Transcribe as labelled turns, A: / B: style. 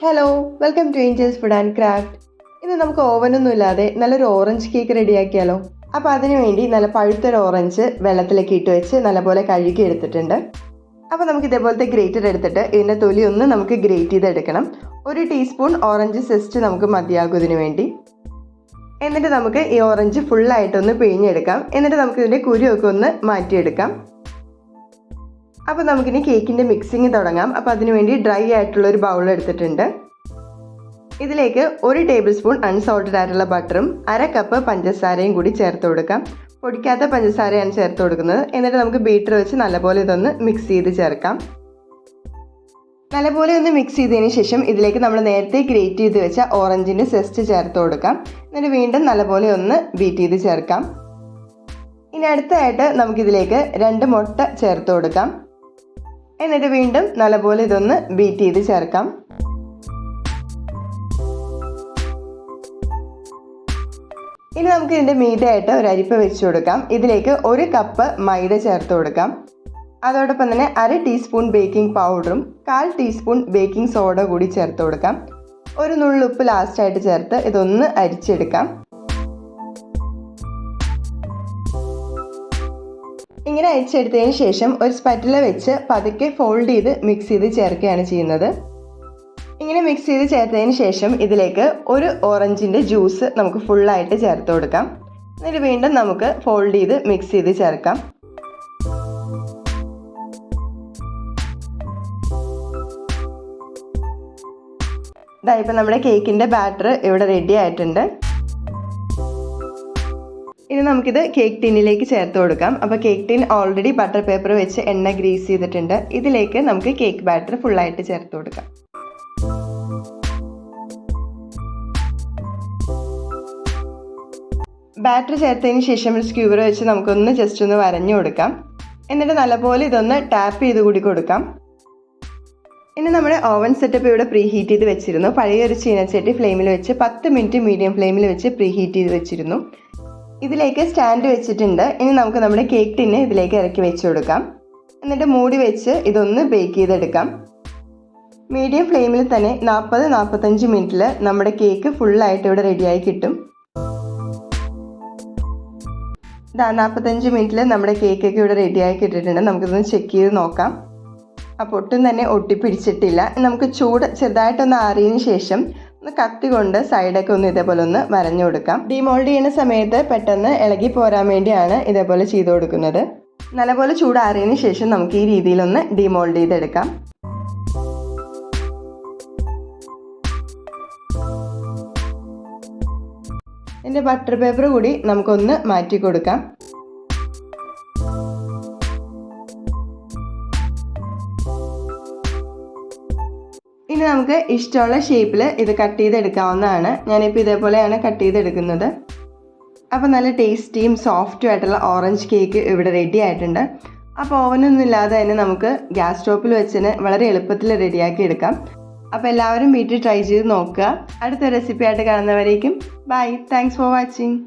A: Hello, welcome to angels food and craft. ഇന്ന് നമുക്ക് ഓവനൊന്നും ഇല്ലാതെ നല്ലൊരു ഓറഞ്ച് കേക്ക് റെഡിയാക്കിയാലോ. അപ്പോൾ അതിനു വേണ്ടി നല്ല പഴുത്തൊരു ഓറഞ്ച് വെള്ളത്തിലേക്ക് ഇട്ട് വെച്ച് നല്ലപോലെ കഴുകി എടുത്തിട്ടുണ്ട്. അപ്പോൾ നമുക്ക് ഇതേപോലത്തെ ഗ്രേറ്റർ എടുത്തിട്ട് ഇതിൻ്റെ തൊലി ഒന്ന് നമുക്ക് ഗ്രേറ്റ് ചെയ്തെടുക്കണം. 1 ടീസ്പൂൺ ഓറഞ്ച് സെസ്റ്റ് നമുക്ക് മതിയാകും ഇതിനു വേണ്ടി. എന്നിട്ട് നമുക്ക് ഈ ഓറഞ്ച് ഫുള്ളായിട്ടൊന്ന് പിഴിഞ്ഞെടുക്കാം. എന്നിട്ട് നമുക്ക് ഇതിൻ്റെ കുരുവൊക്കെ ഒന്ന് മാറ്റിയെടുക്കാം. അപ്പോൾ നമുക്കിനി കേക്കിൻ്റെ മിക്സിങ് തുടങ്ങാം. അപ്പോൾ അതിനു വേണ്ടി ഡ്രൈ ആയിട്ടുള്ളൊരു ബൗൾ എടുത്തിട്ടുണ്ട്. ഇതിലേക്ക് 1 ടേബിൾ സ്പൂൺ അൺസോൾട്ടഡ് ആയിട്ടുള്ള ബട്ടറും 1/2 കപ്പ് പഞ്ചസാരയും കൂടി ചേർത്ത് കൊടുക്കാം. പൊടിക്കാത്ത പഞ്ചസാരയാണ് ചേർത്ത് കൊടുക്കുന്നത്. എന്നിട്ട് നമുക്ക് ബീറ്റർ വെച്ച് നല്ലപോലെ ഇതൊന്ന് മിക്സ് ചെയ്ത് ചേർക്കാം. നല്ലപോലെ ഒന്ന് മിക്സ് ചെയ്തതിന് ശേഷം ഇതിലേക്ക് നമ്മൾ നേരത്തെ ഗ്രേറ്റ് ചെയ്ത് വെച്ച ഓറഞ്ചിൻ്റെ സെസ്റ്റ് ചേർത്ത് കൊടുക്കാം. എന്നിട്ട് വീണ്ടും നല്ലപോലെ ഒന്ന് ബീറ്റ് ചെയ്ത് ചേർക്കാം. ഇനി അടുത്തായിട്ട് നമുക്കിതിലേക്ക് 2 മുട്ട ചേർത്ത് കൊടുക്കാം. എന്നിട്ട് വീണ്ടും നല്ലപോലെ ഇതൊന്ന് ബീറ്റ് ചെയ്ത് ചേർക്കാം. ഇനി നമുക്ക് ഇതിൻ്റെ മീതയായിട്ട് ഒരു അരിപ്പ വെച്ച് കൊടുക്കാം. ഇതിലേക്ക് 1 കപ്പ് മൈദ ചേർത്ത് കൊടുക്കാം. അതോടൊപ്പം തന്നെ 1/2 ടീസ്പൂൺ ബേക്കിംഗ് പൗഡറും 1/4 ടീസ്പൂൺ ബേക്കിംഗ് സോഡ കൂടി ചേർത്ത് കൊടുക്കാം. ഒരു നുള്ളുപ്പ് ലാസ്റ്റായിട്ട് ചേർത്ത് ഇതൊന്ന് അരിച്ചെടുക്കാം. ഇങ്ങനെ അരിച്ചെടുത്തതിന് ശേഷം ഒരു സ്പാറ്റുല വെച്ച് പതുക്കെ ഫോൾഡ് ചെയ്ത് മിക്സ് ചെയ്ത് ചേർക്കുകയാണ് ചെയ്യുന്നത്. ഇങ്ങനെ മിക്സ് ചെയ്ത് ചേർത്തതിന് ശേഷം ഇതിലേക്ക് 1 ഓറഞ്ചിൻ്റെ ജ്യൂസ് നമുക്ക് ഫുള്ളായിട്ട് ചേർത്ത് കൊടുക്കാം. എന്നിട്ട് വീണ്ടും നമുക്ക് ഫോൾഡ് ചെയ്ത് മിക്സ് ചെയ്ത് ചേർക്കാം. ഇപ്പം നമ്മുടെ കേക്കിൻ്റെ ബാറ്റർ ഇവിടെ റെഡി ആയിട്ടുണ്ട്. ഇനി നമുക്കിത് കേക്ക് ടിന്നിലേക്ക് ചേർത്ത് കൊടുക്കാം. അപ്പോൾ cake tin already butter paper വെച്ച് എണ്ണ ഗ്രീസ് ചെയ്തിട്ടുണ്ട്. ഇതിലേക്ക് നമുക്ക് കേക്ക് ബാറ്റർ ഫുള്ളായിട്ട് ചേർത്ത് കൊടുക്കാം. ബാറ്റർ ചേർത്തതിന് ശേഷം ഒരു സ്ക്യൂവർ വെച്ച് നമുക്കൊന്ന് ജസ്റ്റ് ഒന്ന് വരഞ്ഞു കൊടുക്കാം. എന്നിട്ട് നല്ലപോലെ ഇതൊന്ന് ടാപ്പ് ചെയ്ത് കൂടി കൊടുക്കാം. ഇനി നമ്മുടെ ഓവൻ സെറ്റപ്പ് ഇവിടെ പ്രീ ഹീറ്റ് ചെയ്ത് വെച്ചിരുന്നു. പഴയൊരു ചീനച്ചട്ടി ഫ്ലെയിമിൽ വെച്ച് 10 മിനിറ്റ് മീഡിയം ഫ്ലെയിമിൽ വെച്ച് പ്രീ ഹീറ്റ് ചെയ്ത് വെച്ചിരുന്നു. ഇതിലേക്ക് സ്റ്റാൻഡ് വെച്ചിട്ടുണ്ട്. ഇനി നമുക്ക് നമ്മുടെ കേക്ക് ടിന്ന് ഇതിലേക്ക് ഇറക്കി വെച്ച് കൊടുക്കാം. എന്നിട്ട് മൂടി വെച്ച് ഇതൊന്ന് ബേക്ക് ചെയ്തെടുക്കാം. മീഡിയം ഫ്ലെയിമിൽ തന്നെ 40-45 മിനിറ്റിൽ നമ്മുടെ കേക്ക് ഫുള്ളായിട്ട് ഇവിടെ റെഡിയായി കിട്ടും. 45 മിനിറ്റിൽ നമ്മുടെ കേക്കൊക്കെ ഇവിടെ റെഡിയായി കിട്ടിയിട്ടുണ്ട്. നമുക്കിതൊന്ന് ചെക്ക് ചെയ്ത് നോക്കാം. അപ്പോൾ ഒട്ടും തന്നെ ഒട്ടിപ്പിടിച്ചിട്ടില്ല. നമുക്ക് ചൂട് ചെറുതായിട്ടൊന്ന് ആറിയതിന് ശേഷം ഒന്ന് കത്തി കൊണ്ട് സൈഡൊക്കെ ഒന്ന് ഇതേപോലെ ഒന്ന് വരഞ്ഞു കൊടുക്കാം. ഡീമോൾഡ് ചെയ്യുന്ന സമയത്ത് പെട്ടെന്ന് ഇളകി പോരാൻ വേണ്ടിയാണ് ഇതേപോലെ ചെയ്ത് കൊടുക്കുന്നത്. നല്ലപോലെ ചൂടാറിയതിന് ശേഷം നമുക്ക് ഈ രീതിയിലൊന്ന് ഡീമോൾഡ് ചെയ്തെടുക്കാം. ഇതിൻ്റെ ബട്ടർ പേപ്പർ കൂടി നമുക്കൊന്ന് മാറ്റി കൊടുക്കാം. ഇനി നമുക്ക് ഇഷ്ടമുള്ള ഷേപ്പിൽ ഇത് കട്ട് ചെയ്തെടുക്കാവുന്നതാണ്. ഞാനിപ്പോൾ ഇതേപോലെയാണ് കട്ട് ചെയ്തെടുക്കുന്നത്. അപ്പോൾ നല്ല ടേസ്റ്റിയും സോഫ്റ്റും ആയിട്ടുള്ള ഓറഞ്ച് കേക്ക് ഇവിടെ റെഡി ആയിട്ടുണ്ട്. അപ്പോൾ ഓവനൊന്നും ഇല്ലാതെ തന്നെ നമുക്ക് ഗ്യാസ് സ്റ്റോപ്പിൽ വെച്ചിന് വളരെ എളുപ്പത്തിൽ റെഡിയാക്കി എടുക്കാം. അപ്പോൾ എല്ലാവരും വീട്ടിൽ ട്രൈ ചെയ്ത് നോക്കുക. അടുത്ത റെസിപ്പി ആയിട്ട് കാണുന്നവരേക്കും ബൈ. Thanks for watching.